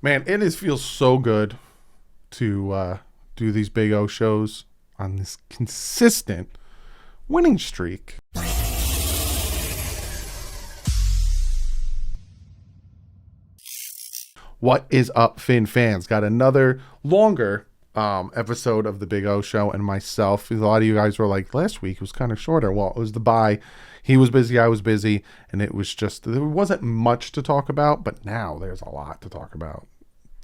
Man, feels so good to do these Big O shows on this consistent winning streak. What is up, Finn fans? Got another longer episode of the Big O Show and myself. A lot of you guys were like, last week was kind of shorter. Well, it was the bye. He was busy, I was busy, and it was just, there wasn't much to talk about, but now there's a lot to talk about.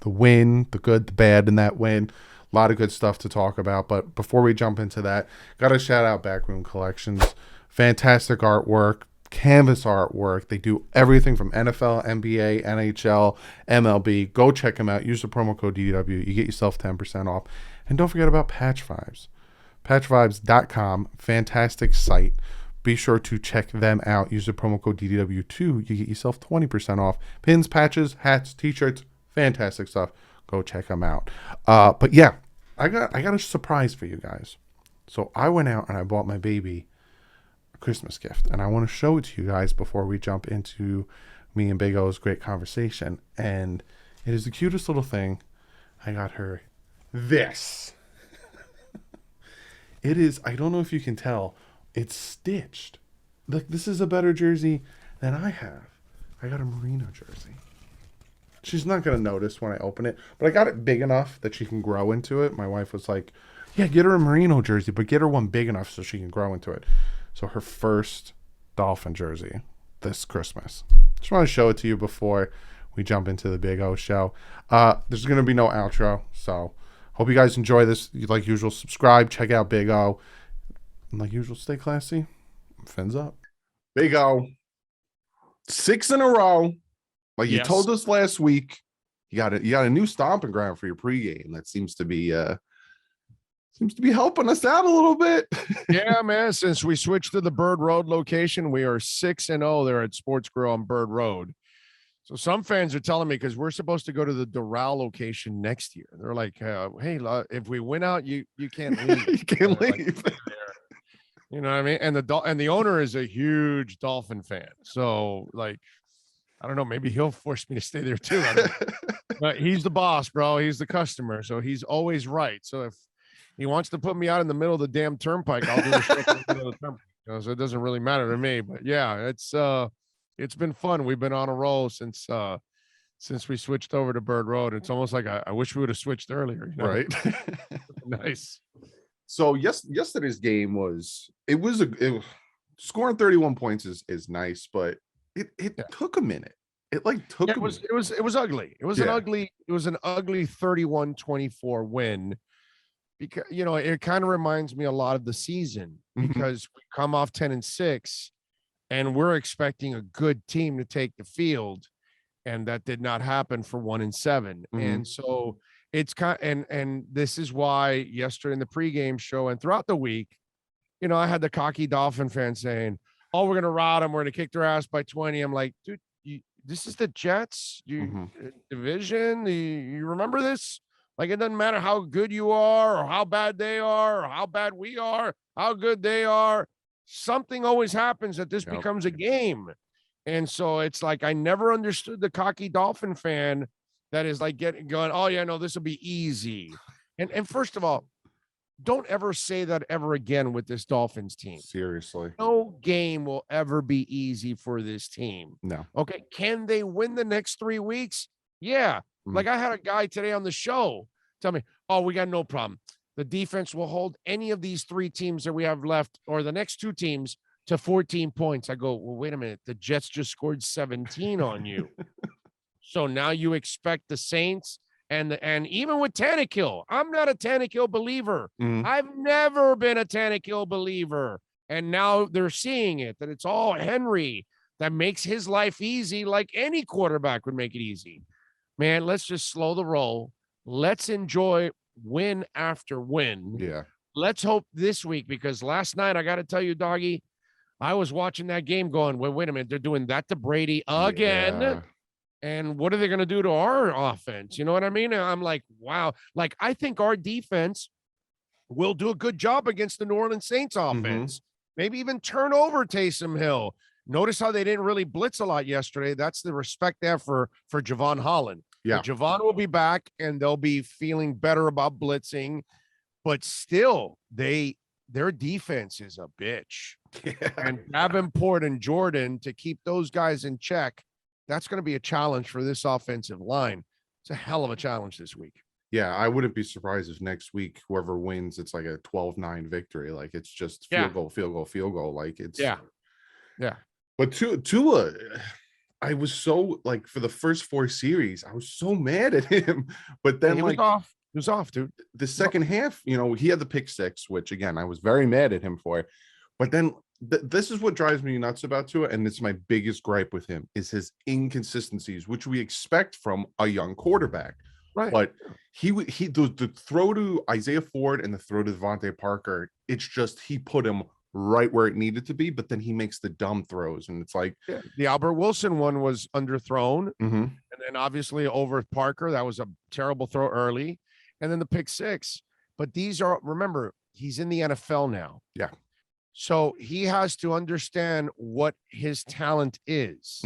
The win, the good, the bad in that win. A lot of good stuff to talk about. But before we jump into that, got to shout out Backroom Collections. Fantastic artwork, canvas artwork. They do everything from NFL, NBA, NHL, MLB. Go check them out. Use the promo code DouglieDoWrong. You get yourself 10% off. And don't forget about Patch Vibes. PatchVibes.com. Fantastic site. Be sure to check them out. Use the promo code DouglieDoWrong. You get yourself 20% off. Pins, patches, hats, t-shirts. Fantastic stuff. Go check them out. But yeah, I got a surprise for you guys. So I went out and I bought my baby a Christmas gift, and I want to show it to you guys before we jump into me and Big O's great conversation. And it is the cutest little thing. I got her this. It is, I don't know if you can tell, it's stitched. Like, this is a better jersey than I have. I got a Merino jersey. She's not going to notice when I open it, but I got it big enough that she can grow into it. My wife was like, yeah, get her a Merino jersey, but get her one big enough so she can grow into it. So her first Dolphin jersey this Christmas. Just want to show it to you before we jump into the Big O show. There's going to be no outro, so hope you guys enjoy this. Like usual, subscribe, check out Big O. And like usual, stay classy. Fins up. Big O. 6 in a row. Like you told us last week, you got a new stomping ground for your pregame. That seems to be helping us out a little bit. Yeah, man. Since we switched to the Bird Road location, we are 6-0 there at Sports Grill on Bird Road. So some fans are telling me, because we're supposed to go to the Doral location next year. They're like, hey, if we win out, you can't leave. You can't leave. Like, you know what I mean? And the owner is a huge Dolphin fan. So like, I don't know, maybe he'll force me to stay there too. But he's the boss, bro. He's the customer. So he's always right. So if he wants to put me out in the middle of the damn turnpike, I'll do the show in the middle of the turnpike. So it doesn't really matter to me. But yeah, it's been fun. We've been on a roll since we switched over to Bird Road. It's almost like I wish we would have switched earlier. You know? Right. Nice. So yesterday's game was scoring 31 points is nice, but it took a minute. It took it was ugly. It was an ugly 31-24 win, because it kind of reminds me a lot of the season, because we come off 10-6 and we're expecting a good team to take the field, and that did not happen for 1-7. And so it's and this is why yesterday in the pregame show and throughout the week, I had the cocky Dolphin fans saying, oh, we're going to rout them. We're going to kick their ass by 20. I'm like, dude, this is the Jets division. You remember this? Like, it doesn't matter how good you are or how bad they are or how bad we are, how good they are. Something always happens that this becomes a game. And so it's like, I never understood the cocky Dolphin fan that is like going, oh yeah, no, this will be easy. And first of all, don't ever say that ever again with this Dolphins team. Seriously. No game will ever be easy for this team. No. Okay. Can they win the next 3 weeks? Yeah. Like, I had a guy today on the show tell me, oh, we got no problem. The defense will hold any of these 3 teams that we have left, or the next 2 teams, to 14 points. I go, well, wait a minute. The Jets just scored 17 on you. So now you expect the Saints and even with Tannehill, I'm not a Tannehill believer. I've never been a Tannehill believer. And now they're seeing it, that it's all Henry that makes his life easy, like any quarterback would make it easy. Man, let's just slow the roll. Let's enjoy win after win. Yeah. Let's hope this week, because last night, I got to tell you, Doggy, I was watching that game going, wait a minute, they're doing that to Brady again. Yeah. And what are they going to do to our offense? You know what I mean? I'm like, wow. Like, I think our defense will do a good job against the New Orleans Saints offense. Maybe even turn over Taysom Hill. Notice how they didn't really blitz a lot yesterday. That's the respect there for Javon Holland. Yeah. Javon will be back, and they'll be feeling better about blitzing. But still, their defense is a bitch. Yeah. And Davenport and Jordan, to keep those guys in check, that's going to be a challenge for this offensive line. It's a hell of a challenge this week. Yeah, I wouldn't be surprised if next week whoever wins, it's like a 12-9 victory. Like it's just field goal, field goal, field goal. Like it's yeah. But Tua, I was so like for the first 4 series, I was so mad at him. But then he was off. He was off, dude. The second half, he had the pick 6, which again I was very mad at him for. But then this is what drives me nuts about Tua, and it's my biggest gripe with him is his inconsistencies, which we expect from a young quarterback. Right. But the throw to Isaiah Ford and the throw to Devontae Parker, it's just he put him right where it needed to be, but then he makes the dumb throws, and it's like the Albert Wilson one was underthrown, and then obviously over Parker, that was a terrible throw early, and then the pick 6. But these are, remember, he's in the NFL now. Yeah. So he has to understand what his talent is.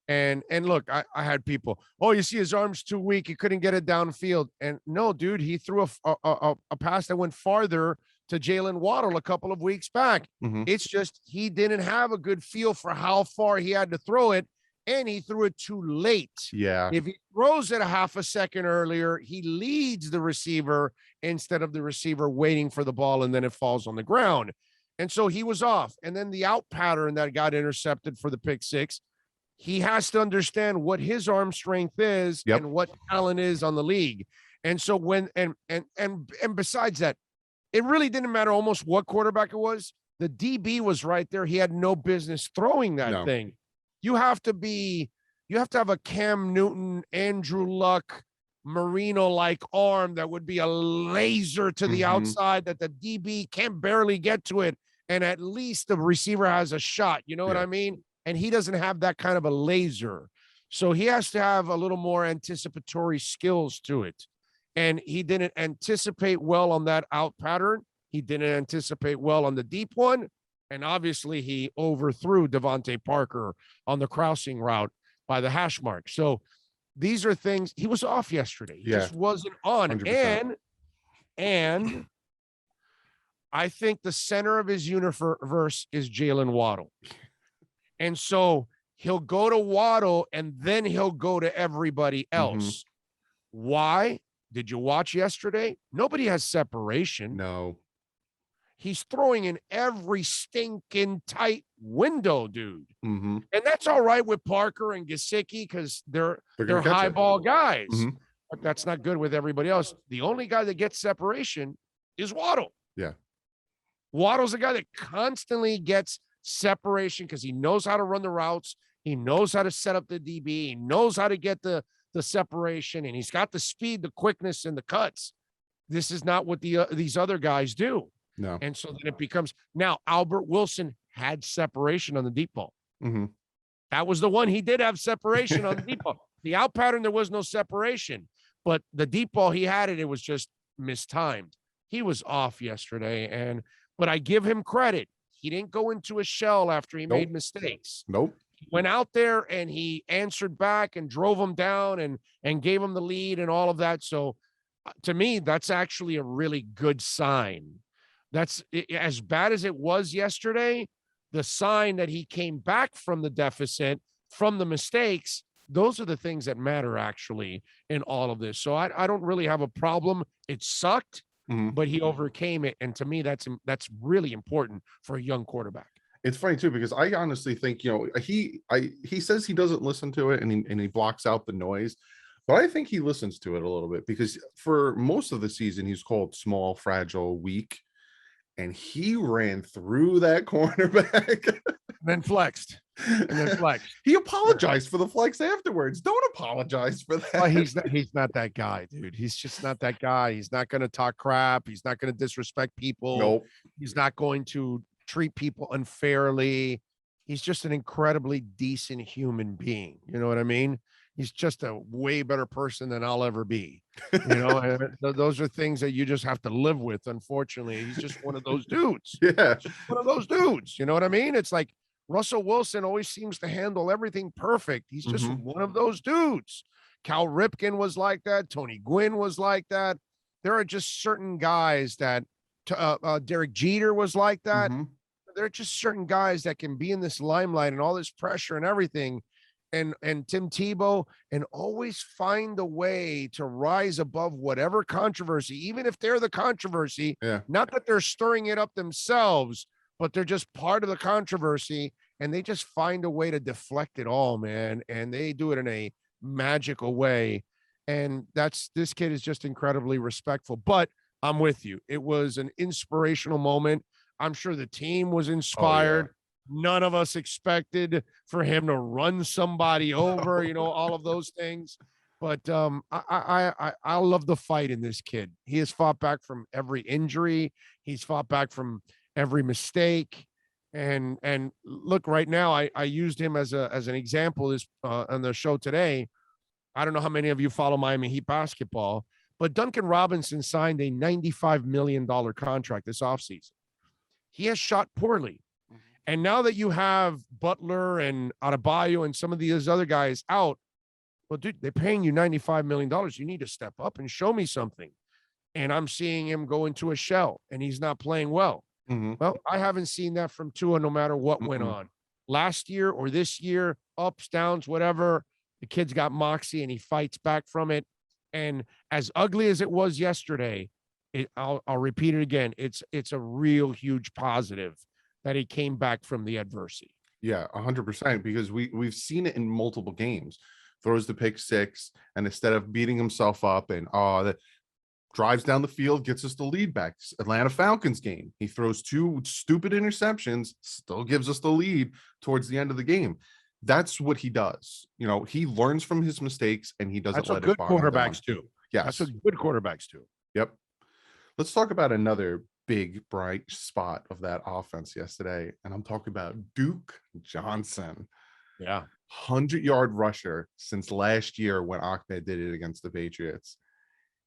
And look, I had people, you see his arm's too weak, he couldn't get it downfield. And no, dude, he threw a pass that went farther to Jalen Waddle a couple of weeks back. It's just he didn't have a good feel for how far he had to throw it, and he threw it too late. Yeah. If he throws it a half a second earlier, he leads the receiver instead of the receiver waiting for the ball, and then it falls on the ground. And so he was off. And then the out pattern that got intercepted for the pick 6, he has to understand what his arm strength is and what talent is on the league. And so when and besides that, it really didn't matter almost what quarterback it was. The DB was right there. He had no business throwing that thing. You have to have a Cam Newton, Andrew Luck, Marino-like arm that would be a laser to the outside that the DB can barely get to it. And at least the receiver has a shot. You know what I mean? And he doesn't have that kind of a laser. So he has to have a little more anticipatory skills to it. And he didn't anticipate well on that out pattern. He didn't anticipate well on the deep one. And obviously he overthrew Devontae Parker on the crossing route by the hash mark. So these are things, he was off yesterday. He just wasn't on. 100%. And I think the center of his universe is Jalen Waddle. And so he'll go to Waddle and then he'll go to everybody else. Why? Did you watch yesterday? Nobody has separation. No. He's throwing in every stinking tight window, dude. And that's all right with Parker and Gesicki because they're high ball guys. But that's not good with everybody else. The only guy that gets separation is Waddle. Yeah. Waddle's a guy that constantly gets separation because he knows how to run the routes. He knows how to set up the DB. He knows how to get the separation, and he's got the speed, the quickness, and the cuts. This is not what these other guys do. No. And so then it becomes, now Albert Wilson had separation on the deep ball. That was the one he did have separation on the deep ball. The out pattern, there was no separation, but the deep ball, he had it. It was just mistimed. He was off yesterday, but I give him credit. He didn't go into a shell after he made mistakes. He went out there and he answered back and drove them down and gave them the lead and all of that. So to me, that's actually a really good sign. That's as bad as it was yesterday. The sign that he came back from the deficit, from the mistakes, those are the things that matter actually in all of this. So I don't really have a problem. It sucked, but he overcame it. And to me, that's really important for a young quarterback. It's funny too, because I honestly think, he says he doesn't listen to it and he blocks out the noise, but I think he listens to it a little bit because for most of the season, he's called small, fragile, weak. And he ran through that cornerback. And then flexed. He apologized for the flex afterwards. Don't apologize for that. Well, he's not that guy, dude. He's just not that guy. He's not going to talk crap. He's not going to disrespect people. Nope. He's not going to treat people unfairly. He's just an incredibly decent human being. You know what I mean? He's just a way better person than I'll ever be. And those are things that you just have to live with. Unfortunately, he's just one of those dudes. Yeah. Just one of those dudes. You know what I mean? It's like Russell Wilson always seems to handle everything perfect. He's just one of those dudes. Cal Ripken was like that. Tony Gwynn was like that. There are just certain guys that Derek Jeter was like that. Mm-hmm. There are just certain guys that can be in this limelight and all this pressure and everything. And Tim Tebow, and always find a way to rise above whatever controversy, even if they're the controversy. Yeah. Not that they're stirring it up themselves, but they're just part of the controversy, and they just find a way to deflect it all, man. And they do it in a magical way. And this kid is just incredibly respectful. But I'm with you. It was an inspirational moment. I'm sure the team was inspired. Oh, yeah. None of us expected for him to run somebody over, you know, all of those things. But I love the fight in this kid. He has fought back from every injury. He's fought back from every mistake. And look, right now, I used him as an example this on the show today. I don't know how many of you follow Miami Heat basketball, but Duncan Robinson signed a $95 million contract this offseason. He has shot poorly. And now that you have Butler and Adebayo and some of these other guys out, well, dude, they're paying you $95 million. You need to step up and show me something. And I'm seeing him go into a shell, and he's not playing well. Mm-hmm. Well, I haven't seen that from Tua no matter what went on. Last year or this year, ups, downs, whatever, the kid's got moxie, and he fights back from it. And as ugly as it was yesterday, I'll repeat it again. It's a real huge positive that he came back from the adversity. Yeah, 100%, because we've seen it in multiple games. Throws the pick six, and instead of beating himself up and that drives down the field, gets us the lead back. Atlanta Falcons game, he throws 2 stupid interceptions, still gives us the lead towards the end of the game. That's what he does. You know, he learns from his mistakes, and he doesn't let it bog him down. That's what good quarterbacks do. Yes. That's what good quarterbacks do. Yep. Let's talk about another big bright spot of that offense yesterday, and I'm talking about Duke Johnson. Yeah, 100-yard rusher since last year when Ahmed did it against the Patriots.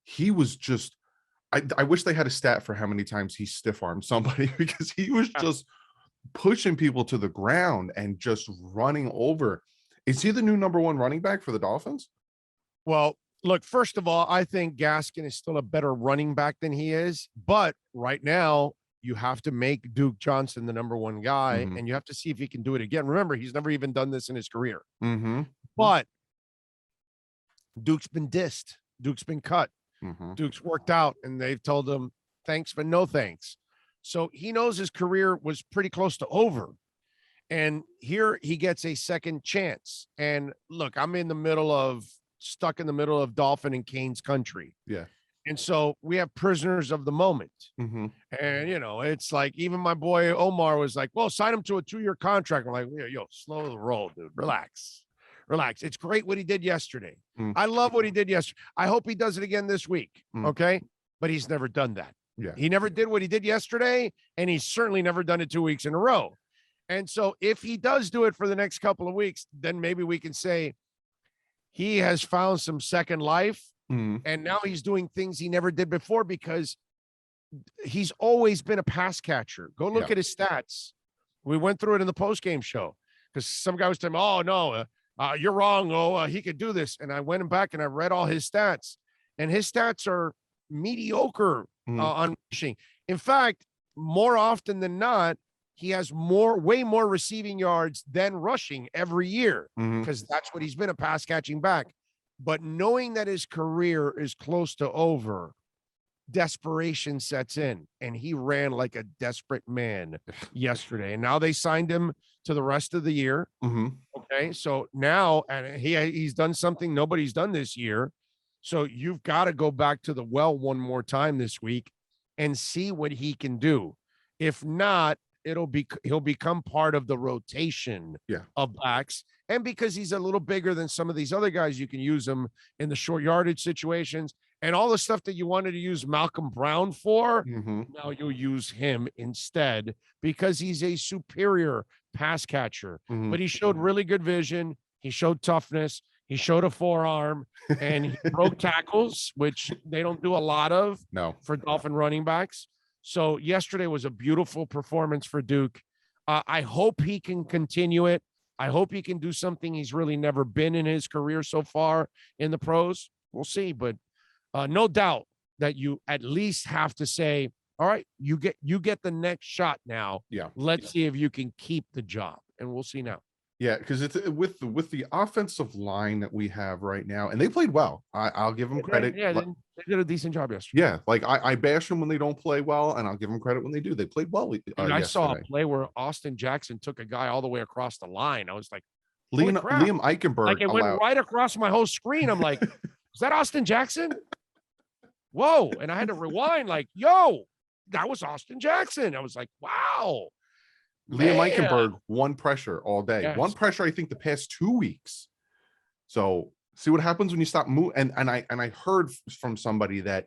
He was just I wish they had a stat for how many times he stiff-armed somebody, because he was just pushing people to the ground and just running over. Is he the new number 1 running back for the Dolphins? Well, look, first of all, I think Gaskin is still a better running back than he is. But right now, you have to make Duke Johnson the number 1 guy, and you have to see if he can do it again. Remember, he's never even done this in his career. But Duke's been dissed. Duke's been cut. Duke's worked out, and they've told him thanks, but no thanks. So he knows his career was pretty close to over. And here he gets a second chance. And look, I'm stuck in the middle of Dolphin and Canes country. Yeah. And so we have prisoners of the moment. And, you know, it's like even my boy Omar was like, well, sign him to a 2-year contract. I'm like, yo, slow the roll, dude. Relax. It's great what he did yesterday. I love what he did yesterday. I hope he does it again this week. Okay. But he's never done that. Yeah. He never did what he did yesterday. And he's certainly never done it 2 weeks in a row. And so if he does do it for the next couple of weeks, then maybe we can say, he has found some second life, and now he's doing things he never did before, because he's always been a pass catcher. Go look at his stats. We went through it in the post-game show, because some guy was telling me, oh, no, you're wrong. He could do this. And I went back and I read all his stats, and his stats are mediocre on rushing. In fact, more often than not, he has way more receiving yards than rushing every year, because that's what he's been, a pass catching back. But knowing that his career is close to over, desperation sets in, and he ran like a desperate man yesterday. And now they signed him to the rest of the year. Okay. So now, and he's done something nobody's done this year. So you've got to go back to the well one more time this week and see what he can do. If not, he'll become part of the rotation of backs. And because he's a little bigger than some of these other guys, you can use him in the short yardage situations, and all the stuff that you wanted to use Malcolm Brown for. Now you'll use him instead, because he's a superior pass catcher. But he showed really good vision. He showed toughness. He showed a forearm, and he broke tackles, which they don't do a lot of for Dolphin running backs. So yesterday was a beautiful performance for Duke. I hope he can continue it. I hope he can do something he's really never been in his career so far in the pros. We'll see, but no doubt that you at least have to say, all right, you get the next shot now. Yeah. Let's see if you can keep the job, and we'll see now. Yeah, because it's with the offensive line that we have right now, and they played well. I'll give them credit. Yeah, they did a decent job yesterday. Yeah, like I bash them when they don't play well, and I'll give them credit when they do. They played well. I saw a play where Austin Jackson took a guy all the way across the line. I was like, Liam Eichenberg. Like it went right across my whole screen. I'm like, is that Austin Jackson? Whoa. And I had to rewind, like, yo, that was Austin Jackson. I was like, wow. Liam Eichenberg, one pressure all day. Yes. One pressure, I think, the past 2 weeks. So see what happens when you stop moving. And I heard from somebody that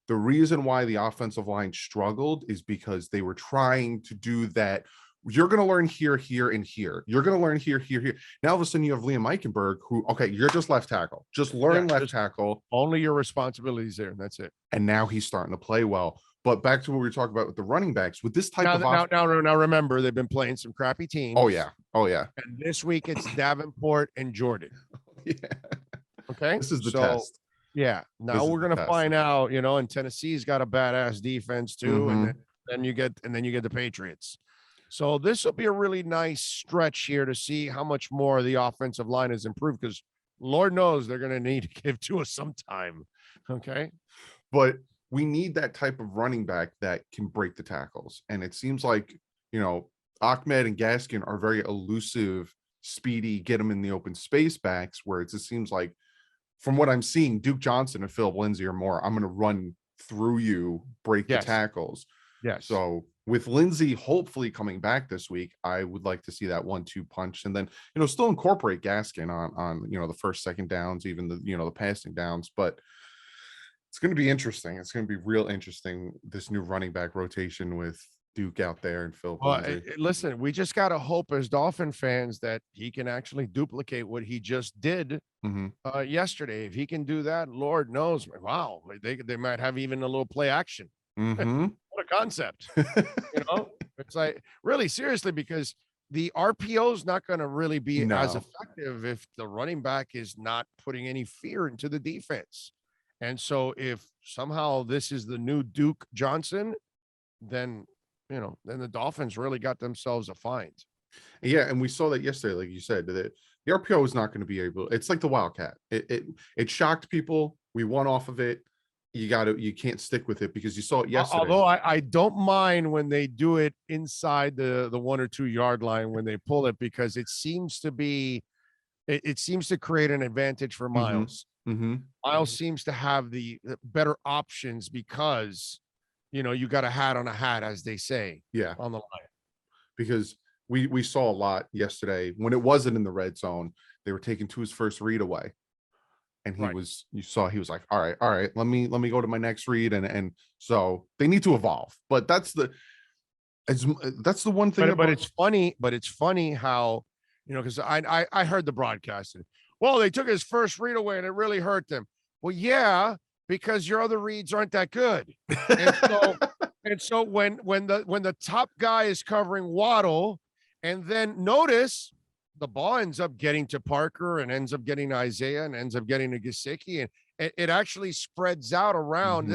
the reason why the offensive line struggled is because they were trying to do that. You're going to learn here, here, and here. You're going to learn here, here, here. Now all of a sudden you have Liam Eichenberg, who, okay, you're just left tackle. Just learn left tackle. Only your responsibilities there, and that's it. And now he's starting to play well. But back to what we were talking about with the running backs, with this type of now remember, they've been playing some crappy teams. Oh yeah. And this week it's Davenport and Jordan. Yeah. Okay. This is the test. Yeah. Now we're gonna find out, and Tennessee's got a badass defense too, and then you get the Patriots. So this will be a really nice stretch here to see how much more the offensive line has improved, because Lord knows they're gonna need to give to us sometime. Okay. But we need that type of running back that can break the tackles. And it seems like, Ahmed and Gaskin are very elusive, speedy, get them in the open space backs, where it just seems like, from what I'm seeing, Duke Johnson and Philip Lindsay are more, I'm going to run through you, break the tackles. Yes. So with Lindsay hopefully coming back this week, I would like to see that 1-2 punch, and then, still incorporate Gaskin on the first, second downs, even the passing downs. But it's going to be interesting. It's going to be real interesting, this new running back rotation with Duke out there and Phil. Listen, we just got to hope as Dolphin fans that he can actually duplicate what he just did yesterday. If he can do that, Lord knows, wow, they might have even a little play action. What a concept. It's like, really, seriously, because the RPO is not going to really be as effective if the running back is not putting any fear into the defense. And so if somehow this is the new Duke Johnson, then the Dolphins really got themselves a find. Yeah, and we saw that yesterday, like you said, the RPO is not going to be able. It's like the Wildcat. It shocked people. We won off of it. You can't stick with it because you saw it yesterday. Although I don't mind when they do it inside the 1 or 2 yard line when they pull it, because it seems to create an advantage for Miles. Miles seems to have the better options because, you got a hat on a hat, as they say. Yeah, on the line. Because we saw a lot yesterday when it wasn't in the red zone. They were taking Tua's first read away, and he was like, all right, let me go to my next read, and so they need to evolve. But that's the one thing. But it's funny how, because I heard the broadcast. Well, they took his first read away and it really hurt them. Well, yeah, because your other reads aren't that good. And so when the top guy is covering Waddle, and then notice the ball ends up getting to Parker and ends up getting Isaiah and ends up getting to Gesicki, and it actually spreads out around.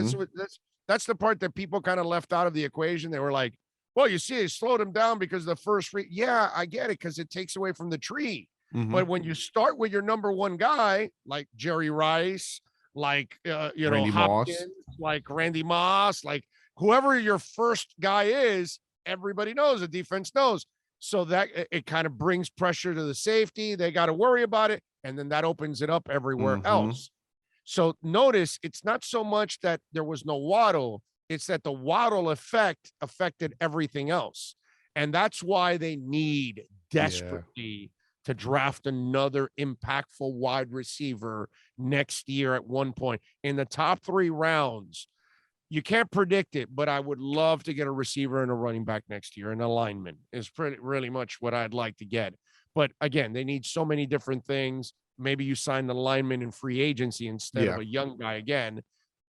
That's the part that people kind of left out of the equation. They were like, well, you see, he slowed him down because of the first read. Yeah, I get it, because it takes away from the tree. But when you start with your number one guy, like Jerry Rice, like Randy Hopkins, Moss, like Randy Moss, like whoever your first guy is, everybody knows, the defense knows. So that it kind of brings pressure to the safety. They got to worry about it, and then that opens it up everywhere else. So notice it's not so much that there was no Waddle, it's that the Waddle effect affected everything else. And that's why they need desperately to draft another impactful wide receiver next year at one point in the top 3 rounds. You can't predict it, but I would love to get a receiver and a running back next year. And a lineman is really much what I'd like to get. But again, they need so many different things. Maybe you sign the lineman in free agency instead of a young guy again,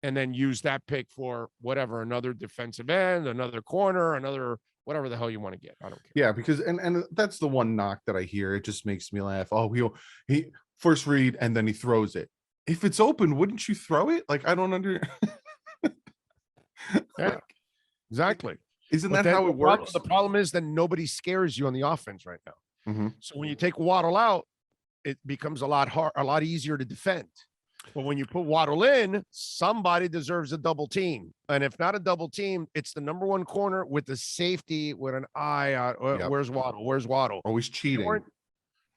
and then use that pick for whatever, another defensive end, another corner, another whatever the hell you want to get. I don't care. Yeah, because and that's the one knock that I hear. It just makes me laugh. Oh, he first read and then he throws it. If it's open, wouldn't you throw it? Like, I don't under. Yeah, exactly. Isn't that how it works? The problem is that nobody scares you on the offense right now. Mm-hmm. So when you take Waddle out, it becomes a lot easier to defend. But when you put Waddle in, somebody deserves a double team. And if not a double team, it's the number one corner with the safety with an eye out. Yep. Where's Waddle? Where's Waddle? Always cheating.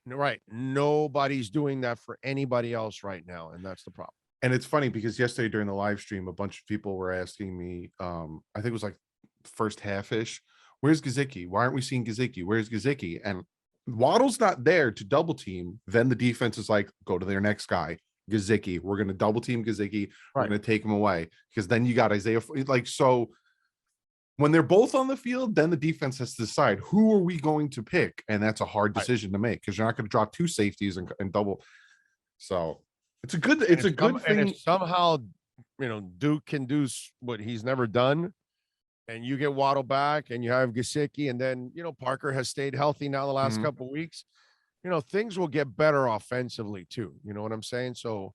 Right. Nobody's doing that for anybody else right now. And that's the problem. And it's funny because yesterday during the live stream, a bunch of people were asking me, I think it was like first half-ish, where's Gesicki? Why aren't we seeing Gesicki? Where's Gesicki? And Waddle's not there to double team. Then the defense is like, go to their next guy. Gesicki. We're going to double team Gesicki. We're going to take him away because then you got Isaiah. Like, so when they're both on the field, then the defense has to decide who are we going to pick, and that's a hard decision to make because you're not going to drop two safeties and double. So it's a good thing. And if somehow Duke can do what he's never done, and you get Waddle back, and you have Gesicki, and then Parker has stayed healthy now the last couple of weeks. Things will get better offensively too. You know what I'm saying? So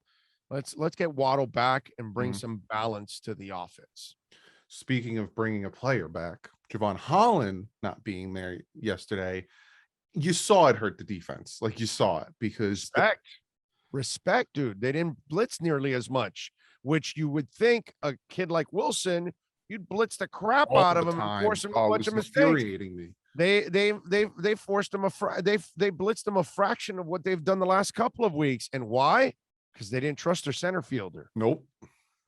let's get Waddle back and bring some balance to the offense. Speaking of bringing a player back, Javon Holland not being there yesterday, you saw it hurt the defense. Like, you saw it because respect, dude. They didn't blitz nearly as much, which you would think a kid like Wilson, you'd blitz the crap out of him and force him a bunch of mistakes. Infuriating me. They forced him they blitzed him a fraction of what they've done the last couple of weeks. And why? Because they didn't trust their center fielder. Nope.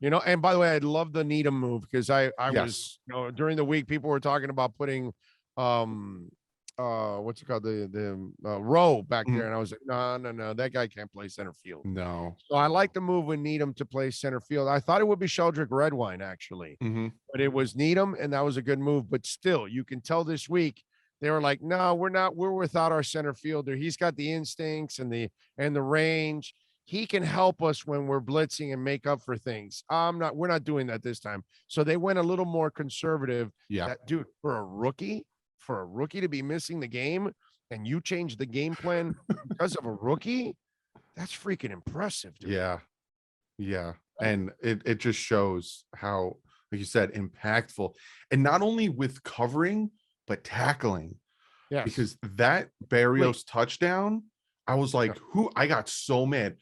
And by the way, I love the Needham move because I yes. was, during the week, people were talking about putting what's it called? The Rowe back there. And I was like, no, that guy can't play center field. No. So I like the move with Needham to play center field. I thought it would be Sheldrick Redwine actually, but it was Needham, and that was a good move. But still, you can tell this week they were like, no, we're without our center fielder. He's got the instincts and the range. He can help us when we're blitzing and make up for things. We're not doing that this time. So they went a little more conservative. Yeah. Dude, for a rookie to be missing the game and you change the game plan because of a rookie, that's freaking impressive, dude. Yeah. Yeah. And it just shows how, like you said, impactful. And not only with covering, but tackling. Yeah. Because that Barrios touchdown, I was like, I got so mad.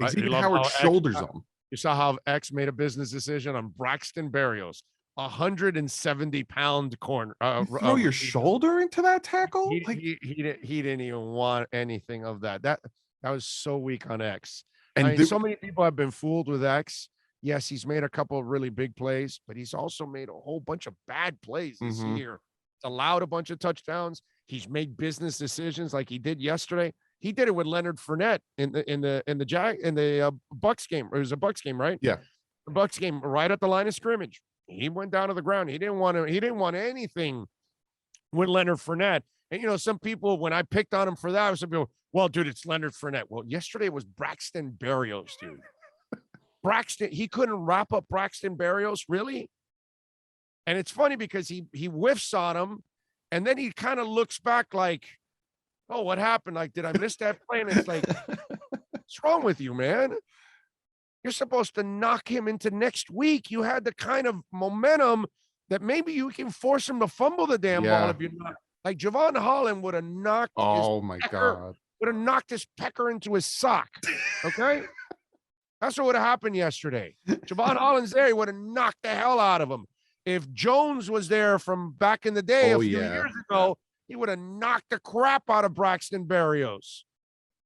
Xavier Howard shoulders him. You saw how X made a business decision on Braxton Berrios, 170-pound corner. Throw your shoulder into that tackle? He didn't even want anything of that. That was so weak on X. And so many people have been fooled with X. Yes, he's made a couple of really big plays, but he's also made a whole bunch of bad plays this year. He's allowed a bunch of touchdowns. He's made business decisions like he did yesterday. He did it with Leonard Fournette in the Bucks game. It was a Bucks game, right? Yeah. The Bucks game right at the line of scrimmage. He went down to the ground. He didn't want anything with Leonard Fournette. And some people, when I picked on him for that, I was like, well, dude, it's Leonard Fournette. Well, yesterday was Braxton Berrios, dude. Braxton, he couldn't wrap up Braxton Berrios, really? And it's funny because he whiffs on him, and then he kind of looks back like, oh, what happened? Like, did I miss that play? And it's like, what's wrong with you, man? You're supposed to knock him into next week. You had the kind of momentum that maybe you can force him to fumble the damn ball if you're not. Like, Javon Holland would have knocked would have knocked his pecker into his sock. Okay? That's what would have happened yesterday. Javon Holland's there. He would have knocked the hell out of him. If Jones was there from back in the day a few years ago, he would have knocked the crap out of Braxton Berrios.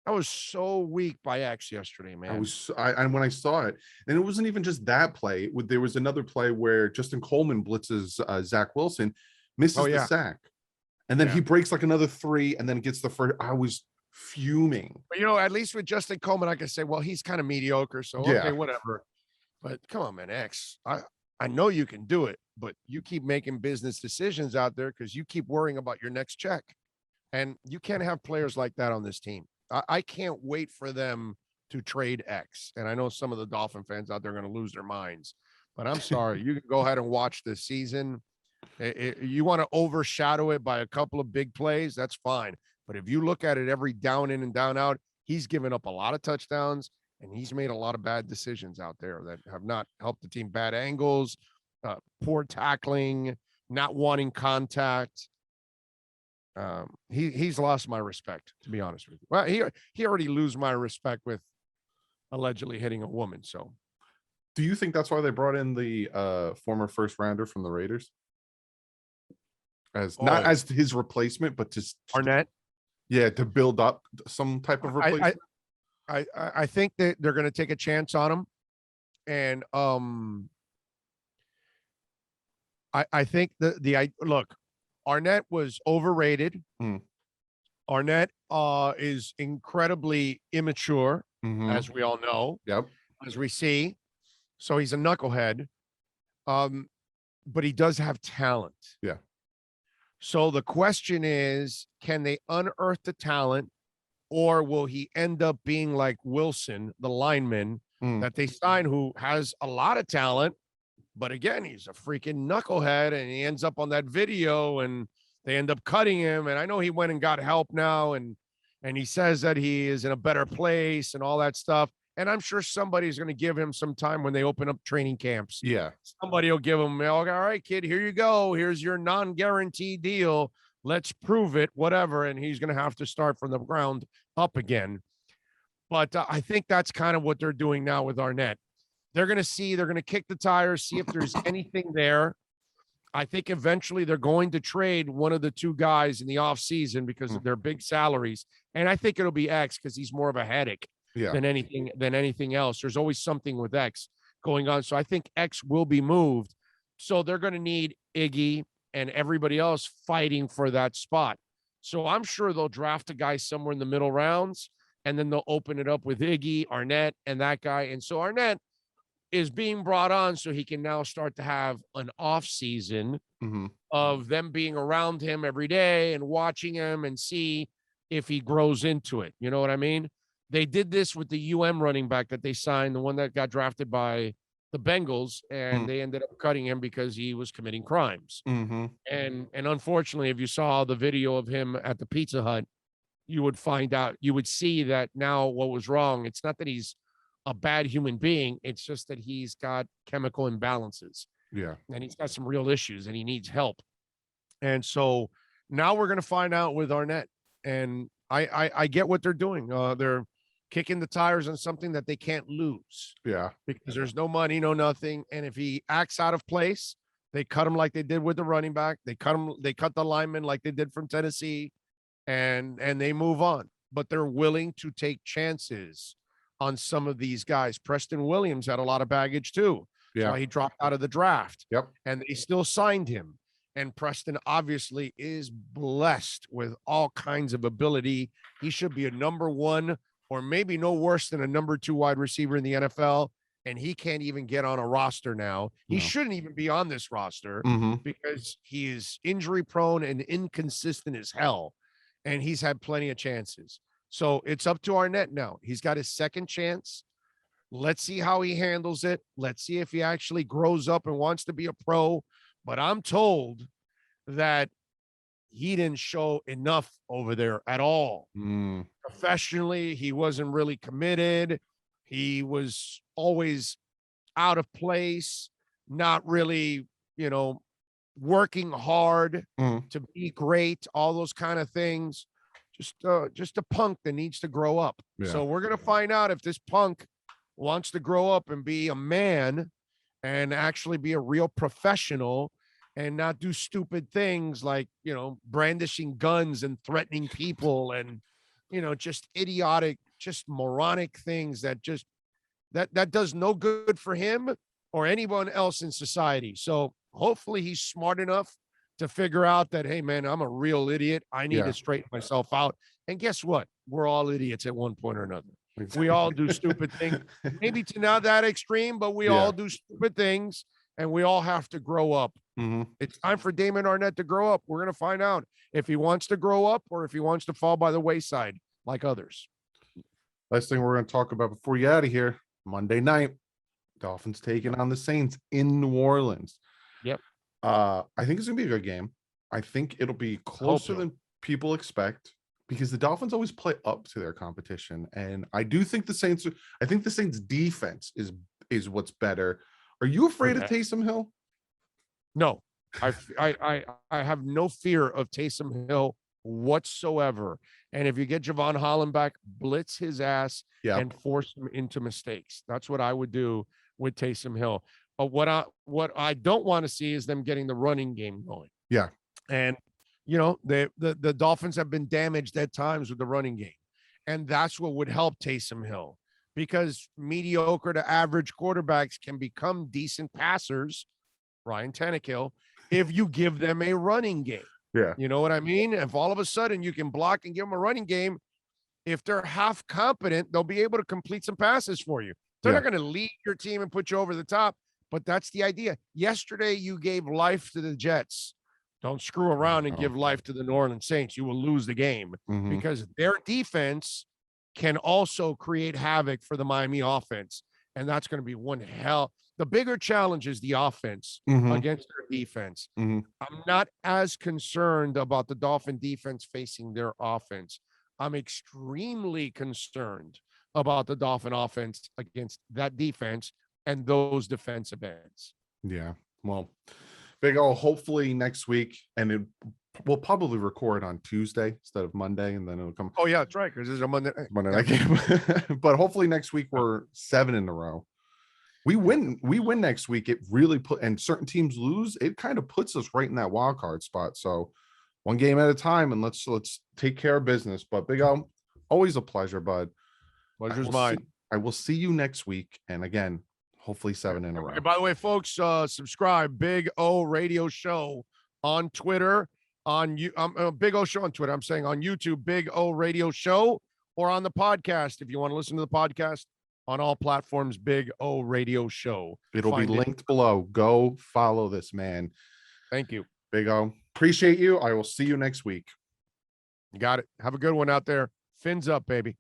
That was so weak by X yesterday, man. And when I saw it, and it wasn't even just that play. There was another play where Justin Coleman blitzes Zach Wilson, misses the sack, and then he breaks like another 3, and then gets the first. I was fuming. But at least with Justin Coleman, I can say, well, he's kind of mediocre, so okay, whatever. But come on, man, X. I know you can do it, but you keep making business decisions out there because you keep worrying about your next check. And you can't have players like that on this team. I can't wait for them to trade X. And I know some of the Dolphin fans out there are going to lose their minds, but I'm sorry. You can go ahead and watch this season. You want to overshadow it by a couple of big plays, that's fine. But if you look at it every down in and down out, he's given up a lot of touchdowns and he's made a lot of bad decisions out there that have not helped the team. Bad angles, poor tackling, not wanting contact. He's lost my respect, to be honest with you. Well, he already lose my respect with allegedly hitting a woman. So do you think that's why they brought in the former first rounder from the Raiders? As not as his replacement, but just Arnett? Yeah, to build up some type of replacement. I think that they're going to take a chance on him, and I think look, Arnett was overrated. Arnett is incredibly immature, as we all know. Yep. As we see, so he's a knucklehead, but he does have talent. Yeah. So the question is, can they unearth the talent, or will he end up being like Wilson, the lineman that they signed, who has a lot of talent, but again, he's a freaking knucklehead, and he ends up on that video, and they end up cutting him. And I know he went and got help now, and he says that he is in a better place and all that stuff. And I'm sure somebody's going to give him some time when they open up training camps. Yeah. Somebody will give him, all right, kid, here you go. Here's your non-guaranteed deal. Let's prove it, whatever. And he's going to have to start from the ground up again. But I think that's kind of what they're doing now with Arnett. They're going to kick the tires, see if there's anything there. I think eventually they're going to trade one of the two guys in the offseason because of their big salaries. And I think it'll be X because he's more of a headache than anything else. There's always something with X going on. So I think X will be moved. So they're going to need Iggy and everybody else fighting for that spot. So I'm sure they'll draft a guy somewhere in the middle rounds, and then they'll open it up with Iggy, Arnett, and that guy. And so Arnett is being brought on so he can now start to have an off season of them being around him every day and watching him and see if he grows into it. You know what I mean? They did this with the running back that they signed, the one that got drafted by the Bengals, and they ended up cutting him because he was committing crimes. And unfortunately, if you saw the video of him at the Pizza Hut, you would see that now what was wrong. It's not that he's a bad human being. It's just that he's got chemical imbalances. Yeah. And he's got some real issues and he needs help. And so now we're going to find out with Arnett. And I get what they're doing. They're kicking the tires on something that they can't lose. Yeah. Because there's no money, no nothing. And if he acts out of place, they cut him like they did with the running back. They cut the lineman like they did from Tennessee, and they move on. But they're willing to take chances on some of these guys. Preston Williams had a lot of baggage too. Yeah. That's why he dropped out of the draft. Yep. And they still signed him. And Preston obviously is blessed with all kinds of ability. He should be a number one or maybe no worse than a number 2 wide receiver in the NFL. And he can't even get on a roster now. He shouldn't even be on this roster because he is injury prone and inconsistent as hell. And he's had plenty of chances. So it's up to Arnett now. He's got his second chance. Let's see how he handles it. Let's see if he actually grows up and wants to be a pro. But I'm told that he didn't show enough over there at all. Professionally, he wasn't really committed. He was always out of place, not really, working hard to be great, all those kind of things. Just a punk that needs to grow up. Yeah. So we're going to find out if this punk wants to grow up and be a man and actually be a real professional and not do stupid things like, brandishing guns and threatening people and, just idiotic, just moronic things that that does no good for him or anyone else in society. So hopefully he's smart enough to figure out that, hey, man, I'm a real idiot. I need to straighten myself out. And guess what? We're all idiots at one point or another. We all do stupid things, maybe to not that extreme, but we all do stupid things and we all have to grow up. It's time for Damon Arnett to grow up. We're going to find out if he wants to grow up or if he wants to fall by the wayside like others. Last thing we're going to talk about before you out of here, Monday night, Dolphins taking on the Saints in New Orleans. Yep. I think it's gonna be a good game. I think it'll be closer than people expect because the Dolphins always play up to their competition, and I do think the Saints. I think the Saints' defense is what's better. Are you afraid of Taysom Hill? No, I have no fear of Taysom Hill whatsoever. And if you get Javon Holland back, blitz his ass and force him into mistakes. That's what I would do with Taysom Hill. But what I don't want to see is them getting the running game going. Yeah. And you know, the Dolphins have been damaged at times with the running game. And that's what would help Taysom Hill, because mediocre to average quarterbacks can become decent passers, Ryan Tannehill, if you give them a running game. Yeah. You know what I mean? If all of a sudden you can block and give them a running game, if they're half competent, they'll be able to complete some passes for you. They're not going to lead your team and put you over the top, but that's the idea. Yesterday, you gave life to the Jets. Don't screw around and give life to the New Orleans Saints. You will lose the game because their defense can also create havoc for the Miami offense. And that's going to be one hell. The bigger challenge is the offense against their defense. I'm not as concerned about the Dolphin defense facing their offense. I'm extremely concerned about the Dolphin offense against that defense and those defensive ends. Yeah. Well, Big O, hopefully next week, and we'll probably record on Tuesday instead of Monday, and then it'll come. Oh, yeah, that's right, because it's a Monday night game. But hopefully next week we're 7 in a row. We win next week. It really and certain teams lose. It kind of puts us right in that wild card spot. So one game at a time, and let's take care of business. But Big O, always a pleasure, bud. Pleasure's mine. I will see you next week, and again, hopefully 7 in a row. By the way, folks, subscribe Big O Radio Show on Twitter. Big O Show on Twitter. I'm saying on YouTube, Big O Radio Show, or on the podcast. If you want to listen to the podcast on all platforms, Big O Radio Show. It'll be linked below. Go follow this man. Thank you, Big O. Appreciate you. I will see you next week. You got it. Have a good one out there. Fins up, baby.